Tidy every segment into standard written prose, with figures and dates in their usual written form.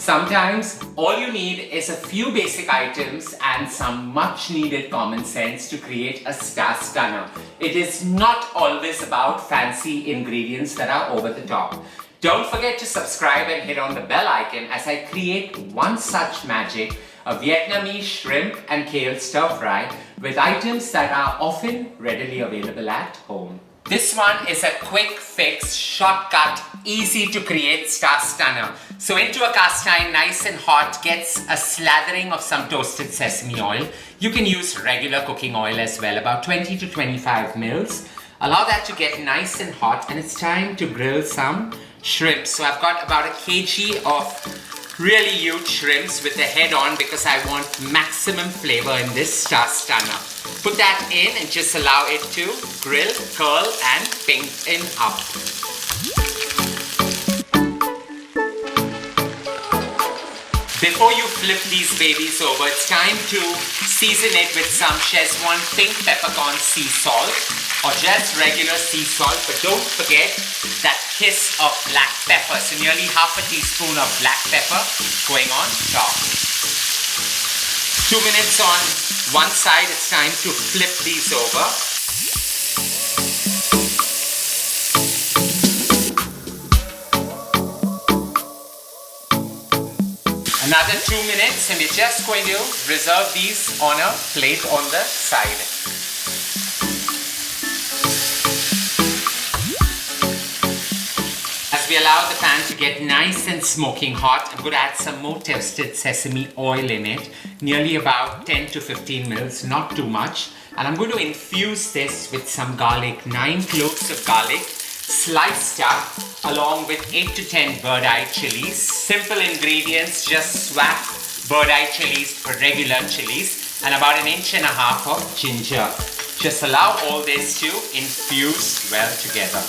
Sometimes all you need is a few basic items and some much needed common sense to create a star stunner. It is not always about fancy ingredients that are over the top. Don't forget to subscribe and hit on the bell icon as I create one such magic, a Vietnamese shrimp and kale stir fry with items that are often readily available at home. This one is a quick fix, shortcut, easy to create star stunner. So into a cast iron nice and hot gets a slathering of some toasted sesame oil. You can use regular cooking oil as well, about 20 to 25 mils. Allow that to get nice and hot and it's time to grill some shrimp. So I've got about 1 kg of really huge shrimps with the head on because I want maximum flavor in this star stunner. Put that in and just allow it to grill, curl and pinken up. Before you flip these babies over, it's time to season it with some Szechuan pink peppercorn sea salt or just regular sea salt, but don't forget that kiss of black pepper. So nearly half a teaspoon of black pepper going on top. 2 minutes on one side, it's time to flip these over. Another 2 minutes and we're just going to reserve these on a plate on the side. As we allow the pan to get nice and smoking hot, I'm going to add some more toasted sesame oil in it, nearly about 10 to 15 mils, not too much. And I'm going to infuse this with some garlic, 9 cloves of garlic, sliced up, along with 8 to 10 bird-eye chilies. Simple ingredients, just swap bird-eye chilies for regular chilies, and about 1.5 inches of ginger. Just allow all this to infuse well together.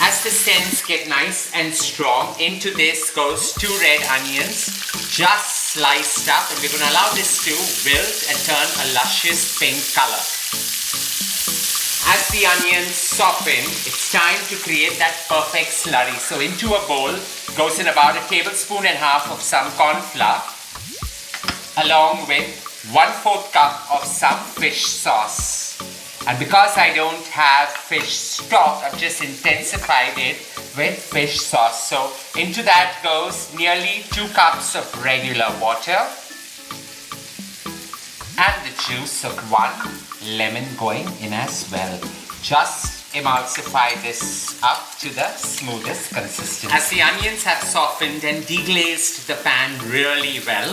As the scents get nice and strong, into this goes 2 red onions, just sliced up, and we're going to allow this to wilt and turn a luscious pink color. As the onions soften, it's time to create that perfect slurry. So into a bowl goes in about 1.5 tablespoons of some corn flour, along with 1/4 cup of some fish sauce. And because I don't have fish stock, I've just intensified it with fish sauce. So into that goes nearly 2 cups of regular water and the juice of 1 lemon going in as well. Just emulsify this up to the smoothest consistency. As the onions have softened and deglazed the pan really well,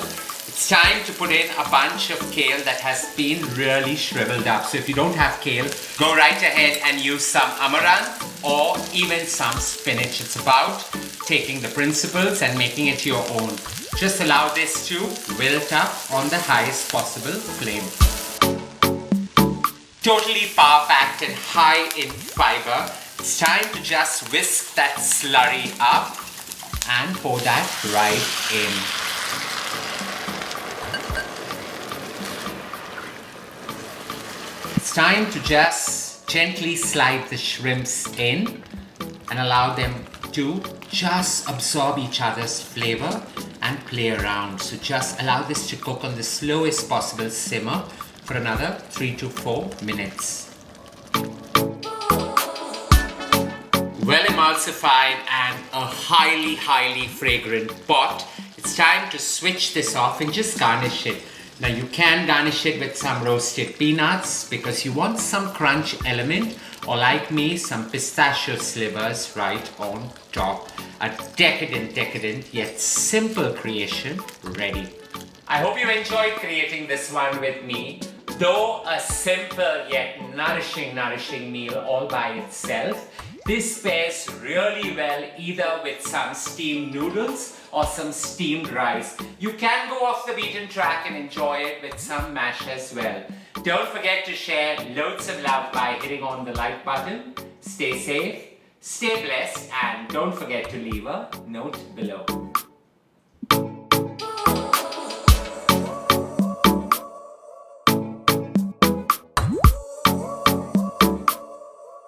it's time to put in a bunch of kale that has been really shriveled up. So if you don't have kale, go right ahead and use some amaranth or even some spinach. It's about taking the principles and making it your own. Just allow this to wilt up on the highest possible flame. Totally power-packed and high in fiber. It's time to just whisk that slurry up and pour that right in. It's time to just gently slide the shrimps in and allow them to just absorb each other's flavor and play around. So just allow this to cook on the slowest possible simmer for another 3 to 4 minutes. Well emulsified and a highly fragrant pot. It's time to switch this off and just garnish it. Now you can garnish it with some roasted peanuts because you want some crunch element, or like me, some pistachio slivers right on top. A decadent yet simple creation ready. I hope you enjoyed creating this one with me. Though a simple yet nourishing meal all by itself, this pairs really well either with some steamed noodles or some steamed rice. You can go off the beaten track and enjoy it with some mash as well. Don't forget to share loads of love by hitting on the like button. Stay safe, stay blessed, and don't forget to leave a note below.